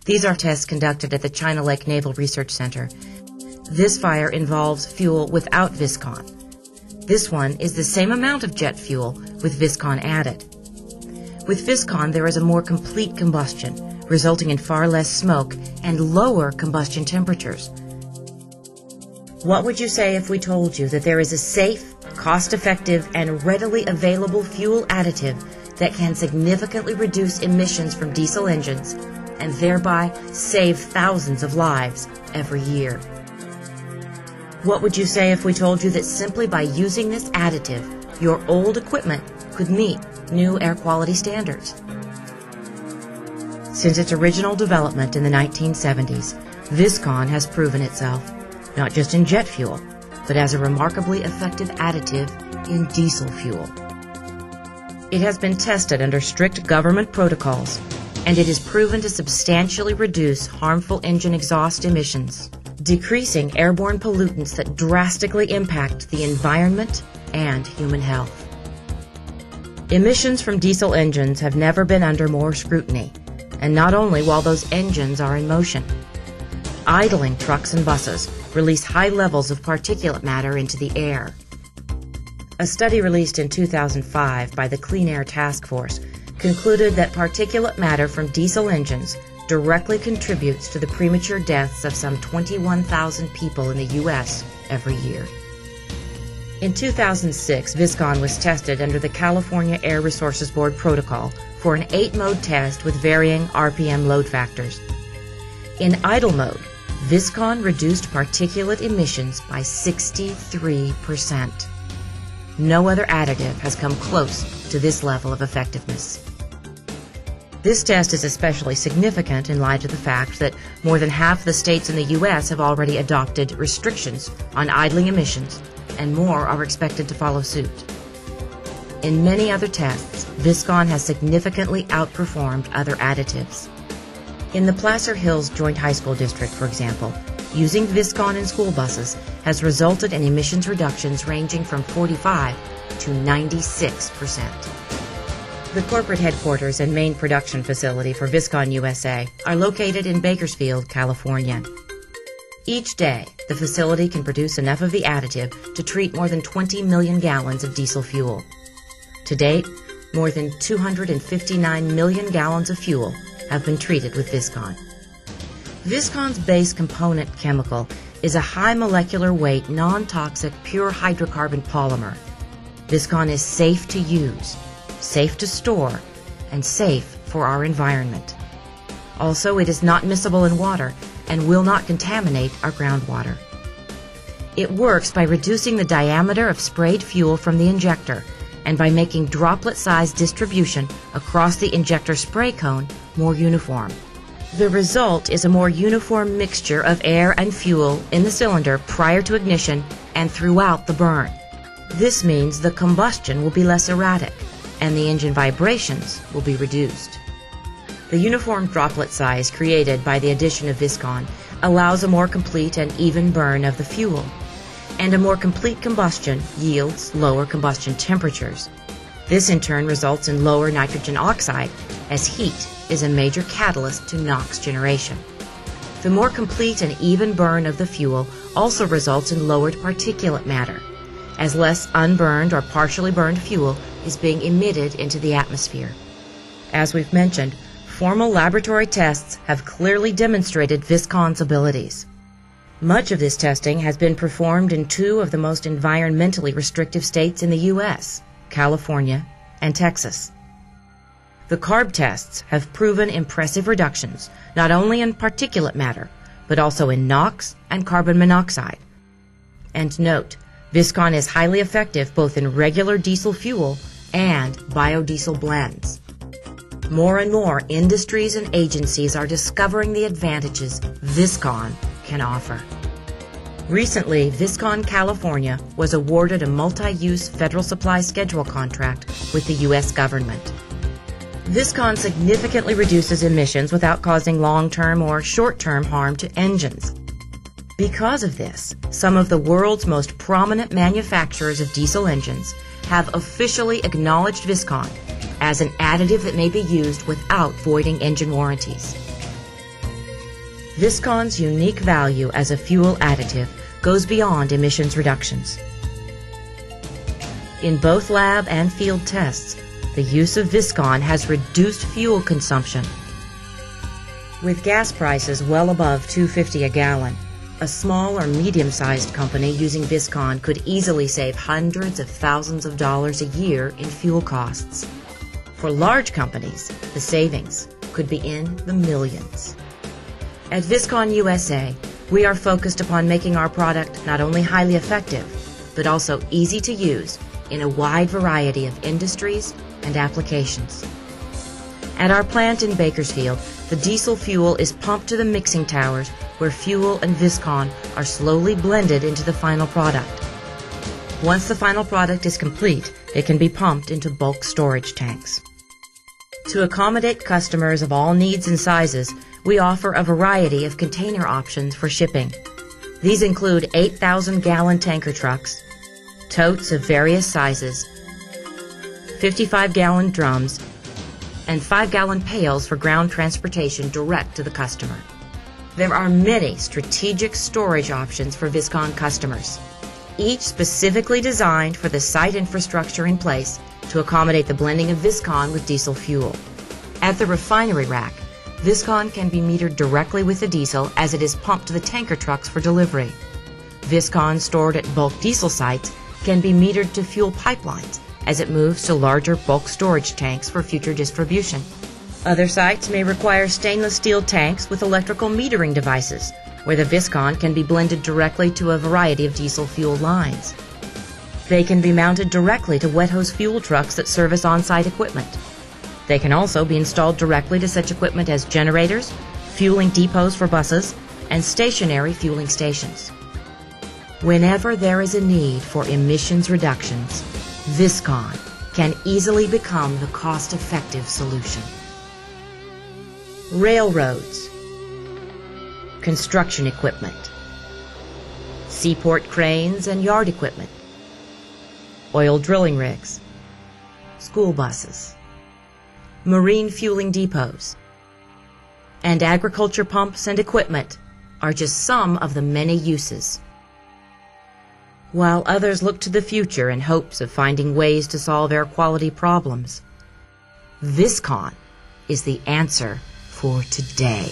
These are tests conducted at the China Lake Naval Research Center. This fire involves fuel without Viscon. This one is the same amount of jet fuel with Viscon added. With Viscon, there is a more complete combustion, resulting in far less smoke and lower combustion temperatures. What would you say if we told you that there is a safe, cost-effective, and readily available fuel additive that can significantly reduce emissions from diesel engines and thereby save thousands of lives every year? What would you say if we told you that simply by using this additive, your old equipment could meet new air quality standards? Since its original development in the 1970s, Viscon has proven itself, not just in jet fuel, but as a remarkably effective additive in diesel fuel. It has been tested under strict government protocols, and it is proven to substantially reduce harmful engine exhaust emissions, decreasing airborne pollutants that drastically impact the environment and human health. Emissions from diesel engines have never been under more scrutiny, and not only while those engines are in motion. Idling trucks and buses release high levels of particulate matter into the air. A study released in 2005 by the Clean Air Task Force concluded that particulate matter from diesel engines directly contributes to the premature deaths of some 21,000 people in the U.S. every year. In 2006, Viscon was tested under the California Air Resources Board protocol for an 8-mode test with varying RPM load factors. In idle mode, Viscon reduced particulate emissions by 63%. No other additive has come close to this level of effectiveness. This test is especially significant in light of the fact that more than half the states in the U.S. have already adopted restrictions on idling emissions, and more are expected to follow suit. In many other tests, Viscon has significantly outperformed other additives. In the Placer Hills Joint High School District, for example, using Viscon in school buses has resulted in emissions reductions ranging from 45 to 96%. The corporate headquarters and main production facility for Viscon USA are located in Bakersfield, California. Each day, the facility can produce enough of the additive to treat more than 20 million gallons of diesel fuel. To date, more than 259 million gallons of fuel have been treated with Viscon. Viscon's base component chemical is a high molecular weight, non-toxic, pure hydrocarbon polymer. Viscon is safe to use, safe to store, and safe for our environment. Also, it is not miscible in water and will not contaminate our groundwater. It works by reducing the diameter of sprayed fuel from the injector and by making droplet-sized distribution across the injector spray cone more uniform. The result is a more uniform mixture of air and fuel in the cylinder prior to ignition and throughout the burn. This means the combustion will be less erratic and the engine vibrations will be reduced. The uniform droplet size created by the addition of Viscon allows a more complete and even burn of the fuel, and a more complete combustion yields lower combustion temperatures. This in turn results in lower nitrogen oxide, as heat is a major catalyst to NOx generation. The more complete and even burn of the fuel also results in lowered particulate matter, as less unburned or partially burned fuel is being emitted into the atmosphere. As we've mentioned, formal laboratory tests have clearly demonstrated Viscon's abilities. Much of this testing has been performed in 2 of the most environmentally restrictive states in the U.S., California and Texas. The CARB tests have proven impressive reductions, not only in particulate matter, but also in NOx and carbon monoxide. And note, Viscon is highly effective both in regular diesel fuel and biodiesel blends. More and more industries and agencies are discovering the advantages Viscon can offer. Recently, Viscon California was awarded a multi-use federal supply schedule contract with the U.S. government. Viscon significantly reduces emissions without causing long-term or short-term harm to engines. Because of this, some of the world's most prominent manufacturers of diesel engines have officially acknowledged Viscon as an additive that may be used without voiding engine warranties. Viscon's unique value as a fuel additive goes beyond emissions reductions. In both lab and field tests, the use of Viscon has reduced fuel consumption. With gas prices well above $2.50 a gallon, a small or medium-sized company using Viscon could easily save hundreds of thousands of dollars a year in fuel costs. For large companies, the savings could be in the millions. At Viscon USA, we are focused upon making our product not only highly effective, but also easy to use in a wide variety of industries and applications. At our plant in Bakersfield, the diesel fuel is pumped to the mixing towers where fuel and Viscon are slowly blended into the final product. Once the final product is complete, it can be pumped into bulk storage tanks. To accommodate customers of all needs and sizes, we offer a variety of container options for shipping. These include 8,000-gallon tanker trucks, totes of various sizes, 55-gallon drums, and 5-gallon pails for ground transportation direct to the customer. There are many strategic storage options for Viscon customers, each specifically designed for the site infrastructure in place to accommodate the blending of Viscon with diesel fuel. At the refinery rack, Viscon can be metered directly with the diesel as it is pumped to the tanker trucks for delivery. Viscon stored at bulk diesel sites can be metered to fuel pipelines as it moves to larger bulk storage tanks for future distribution. Other sites may require stainless steel tanks with electrical metering devices, where the Viscon can be blended directly to a variety of diesel fuel lines. They can be mounted directly to wet hose fuel trucks that service on-site equipment. They can also be installed directly to such equipment as generators, fueling depots for buses, and stationary fueling stations. Whenever there is a need for emissions reductions, Viscon can easily become the cost-effective solution. Railroads, construction equipment, seaport cranes and yard equipment, oil drilling rigs, school buses, marine fueling depots, and agriculture pumps and equipment are just some of the many uses. While others look to the future in hopes of finding ways to solve air quality problems, Viscon is the answer for today.